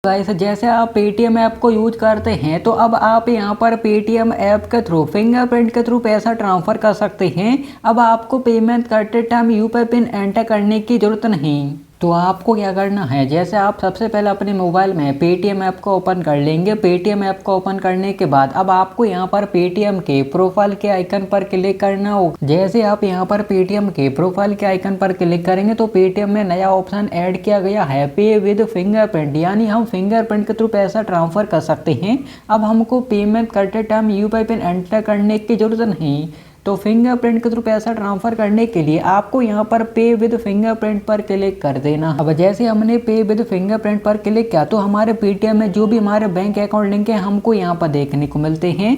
Guys जैसे आप Paytm app को यूज करते हैं तो अब आप यहां पर पेटीएम ऐप के थ्रू फिंगरप्रिंट के थ्रू पैसा ट्रांसफर कर सकते हैं। अब आपको पेमेंट करते टाइम यूपीआई पिन एंटर करने की जरूरत नहीं। तो आपको क्या करना है, जैसे आप सबसे पहले अपने मोबाइल में पेटीएम ऐप को ओपन कर लेंगे। पेटीएम ऐप को ओपन करने के बाद अब आपको यहाँ पर पेटीएम के प्रोफाइल के आइकन पर क्लिक करना होगा। जैसे आप यहाँ पर पेटीएम के प्रोफाइल के आइकन पर क्लिक करेंगे तो पेटीएम में नया ऑप्शन ऐड किया गया है पे विद फिंगरप्रिंट, यानी हम फिंगरप्रिंट के थ्रू पैसा ट्रांसफर कर सकते हैं। अब हमको पेमेंट करते टाइम यूपीआई पिन एंटर करने की जरूरत नहीं। तो फिंगरप्रिंट के थ्रू पैसा ट्रांसफर करने के लिए आपको यहाँ पर पे विद फिंगरप्रिंट पर क्लिक कर देना। अब जैसे हमने पे विद फिंगरप्रिंट पर क्लिक किया तो हमारे पेटीएम में जो भी हमारे बैंक अकाउंट लिंक है हमको यहाँ पर देखने को मिलते हैं।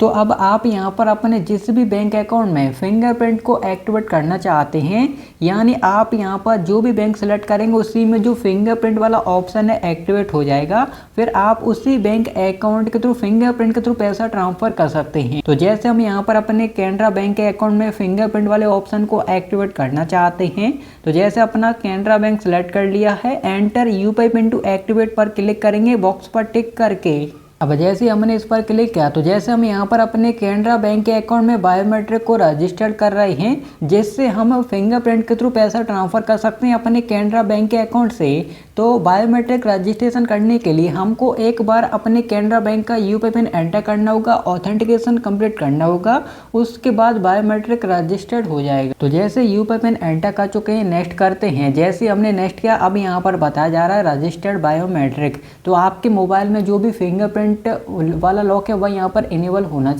तो अब आप यहाँ पर अपने जिस भी बैंक अकाउंट में फिंगरप्रिंट को एक्टिवेट करना चाहते हैं, यानी आप यहाँ पर जो भी बैंक सेलेक्ट करेंगे उसी में जो फिंगरप्रिंट वाला ऑप्शन है एक्टिवेट हो जाएगा। फिर आप उसी बैंक अकाउंट के थ्रू फिंगरप्रिंट के थ्रू पैसा ट्रांसफर कर सकते हैं। तो जैसे हम यहाँ पर अपने कैनरा बैंक के अकाउंट में फिंगरप्रिंट वाले ऑप्शन को एक्टिवेट करना चाहते हैं, तो जैसे अपना कैनरा बैंक सेलेक्ट कर लिया है, enter UPI pin to activate पर क्लिक करेंगे बॉक्स पर टिक करके। अब जैसे हमने इस पर क्लिक किया तो जैसे हम यहाँ पर अपने कैनरा बैंक के अकाउंट में बायोमेट्रिक को रजिस्टर कर रहे हैं, जिससे हम फिंगरप्रिंट के थ्रू पैसा ट्रांसफर कर सकते हैं अपने कैनरा बैंक के अकाउंट से। तो बायोमेट्रिक रजिस्ट्रेशन करने के लिए हमको एक बार अपने कैनरा बैंक का यूपीआई पिन एंटर करना होगा, ऑथेंटिकेशन कंप्लीट करना होगा, उसके बाद बायोमेट्रिक रजिस्टर्ड हो जाएगा। तो जैसे यूपीआई पिन एंटर कर चुके हैं, नेक्स्ट करते हैं। जैसे हमने नेक्स्ट किया, अब यहाँ पर बताया जा रहा है रजिस्टर्ड बायोमेट्रिक। तो आपके मोबाइल में जो भी फिंगरप्रिंट वाला लॉक है वह यहाँ पर इनेबल होना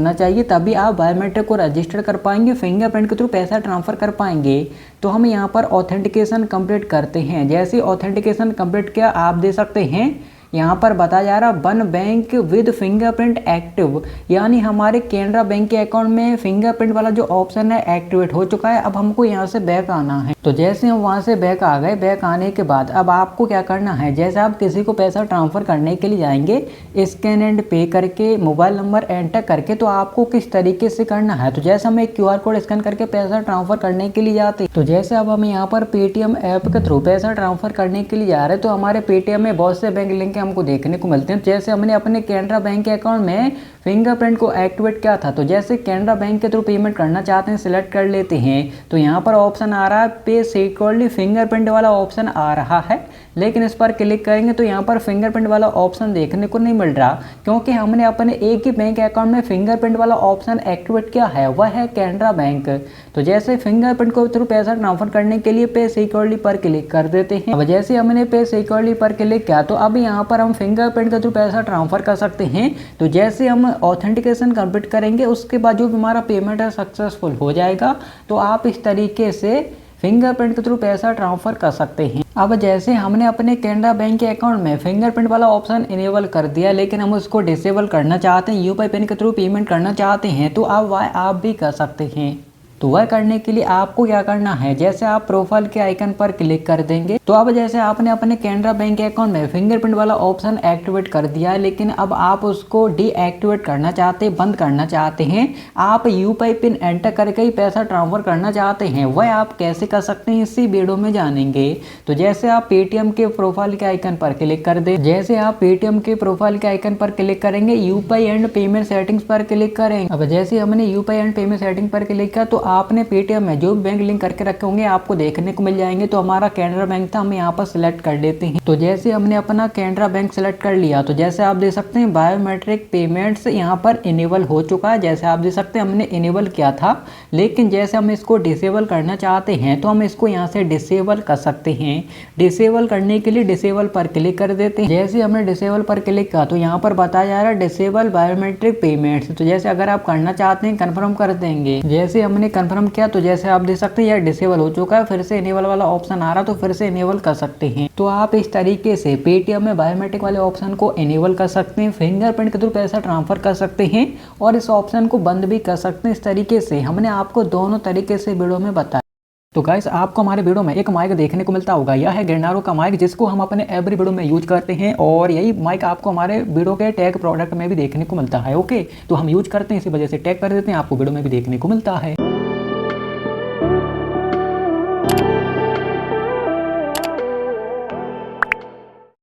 चाहिए, तभी आप बायोमेट्रिक को रजिस्टर कर पाएंगे, फिंगरप्रिंट के थ्रू पैसा ट्रांसफर कर पाएंगे। तो हम यहाँ पर ऑथेंटिकेशन कंप्लीट करते हैं। जैसे ऑथेंटिकेशन कंप्लीट किया, आप दे सकते हैं यहाँ पर बताया जा रहा one bank with fingerprint active, यानी हमारे कैनरा बैंक के अकाउंट में फिंगरप्रिंट वाला जो ऑप्शन है एक्टिवेट हो चुका है। अब हमको यहाँ से बैक आना है। तो जैसे हम वहाँ से बैक आ गए, बैक आने के बाद अब आपको क्या करना है, जैसे आप किसी को पैसा ट्रांसफर करने के लिए जाएंगे, स्कैन एंड पे करके मोबाइल नंबर एंटर करके, तो आपको किस तरीके से करना है। तो जैसे हम एक क्यूआर कोड स्कैन करके पैसा ट्रांसफर करने के लिए जाते हैं, तो जैसे अब हम यहाँ पर पेटीएम ऐप के थ्रू पैसा ट्रांसफर करने के लिए जा रहे हैं, तो हमारे पेटीएम में बहुत से बैंक लिंक हमको देखने को मिलते हैं। जैसे हमने अपने कैनरा बैंक के अकाउंट में फिंगरप्रिंट को एक्टिवेट किया था, तो जैसे कैनरा बैंक के थ्रू पेमेंट करना चाहते हैं, सिलेक्ट कर लेते हैं। तो यहाँ पर ऑप्शन आ रहा है पे सिक्योरली, फिंगरप्रिंट वाला ऑप्शन आ रहा है, लेकिन इस पर क्लिक करेंगे तो यहाँ पर फिंगरप्रिंट वाला ऑप्शन देखने को नहीं मिल रहा, क्योंकि हमने अपने एक ही बैंक अकाउंट में फिंगरप्रिंट वाला ऑप्शन एक्टिवेट किया है, वह है कैनरा बैंक। तो जैसे फिंगरप्रिंट को थ्रू पैसा ट्रांसफर करने के लिए पे सिक्योरली पर क्लिक कर देते हैं। अब जैसे हमने पे सिक्योरली पर क्लिक किया तो अब यहाँ पर हम फिंगरप्रिंट के थ्रू पैसा ट्रांसफर कर सकते हैं। तो जैसे हम ऑथेंटिकेशन कंप्लीट करेंगे, उसके बाद जो हमारा पेमेंट है सक्सेसफुल हो जाएगा। तो आप इस तरीके से फिंगरप्रिंट के थ्रू पैसा ट्रांसफर कर सकते हैं। अब जैसे हमने अपने कैनरा बैंक के अकाउंट में फिंगरप्रिंट वाला ऑप्शन इनेबल कर दिया, लेकिन हम उसको डिसेबल करना चाहते हैं, यूपीआई पिन के थ्रू पेमेंट करना चाहते हैं, तो अब वह आप भी कर सकते हैं। तो वह करने के लिए आपको क्या करना है, जैसे आप प्रोफाइल के आइकन पर क्लिक कर देंगे। तो अब जैसे आपने अपने कैनरा बैंक के अकाउंट में फिंगरप्रिंट वाला ऑप्शन एक्टिवेट कर दिया है, लेकिन अब आप उसको डीएक्टिवेट करना चाहते हैं, बंद करना चाहते हैं, आप यूपीआई पिन एंटर करके ही पैसा ट्रांसफर करना चाहते हैं, वह आप कैसे कर सकते हैं इसी वीडियो में जानेंगे। तो जैसे आप पेटीएम के प्रोफाइल के आइकन पर क्लिक कर दें। जैसे आप पेटीएम के प्रोफाइल के आइकन पर क्लिक करेंगे, यूपीआई एंड पेमेंट सेटिंग्स पर क्लिक करेंगे। अब जैसे हमने यूपीआई एंड पेमेंट सेटिंग पर क्लिक किया तो आपने पेटीएम में जो बैंक लिंक करके रखे होंगे आपको देखने को मिल जाएंगे। तो हमारा कैनरा बैंक था, हम यहाँ पर सिलेक्ट कर लेते हैं। तो जैसे हमने अपना कैनरा बैंक सिलेक्ट कर लिया, तो जैसे आप देख सकते हैं बायोमेट्रिक पेमेंट्स यहाँ पर इनेबल हो चुका है। जैसे आप देख सकते हैं हमने इनेबल किया था, लेकिन जैसे हम इसको डिसेबल करना चाहते हैं तो हम इसको यहाँ से डिसेबल कर सकते हैं। डिसेबल करने के लिए डिसेबल पर क्लिक कर देते हैं। जैसे हमने डिसेबल पर क्लिक किया तो यहाँ पर बताया जा रहा है डिसेबल बायोमेट्रिक पेमेंट्स। तो जैसे अगर आप करना चाहते हैं कन्फर्म कर देंगे। जैसे हमने कन्फर्म किया तो जैसे आप देख सकते हैं यह डिसेबल हो चुका है, फिर से इनेबल वाला ऑप्शन आ रहा, तो फिर से इनेबल कर सकते हैं। तो आप इस तरीके से पेटीएम में बायोमेट्रिक वाले ऑप्शन को इनेबल कर सकते हैं, फिंगरप्रिंट के थ्रू पैसा ट्रांसफर कर सकते हैं और इस ऑप्शन को बंद भी कर सकते हैं। इस तरीके से हमने आपको दोनों तरीके से वीडियो में बताया। तो गाइस आपको हमारे वीडियो में एक माइक देखने को मिलता होगा, यह है गिरनारो का माइक, जिसको हम अपने एवरी वीडियो में यूज करते हैं, और यही माइक आपको हमारे वीडियो के टैग प्रोडक्ट में भी देखने को मिलता है। ओके, तो हम यूज करते हैं, इसी वजह से टैग कर देते हैं, आपको वीडियो में भी देखने को मिलता है।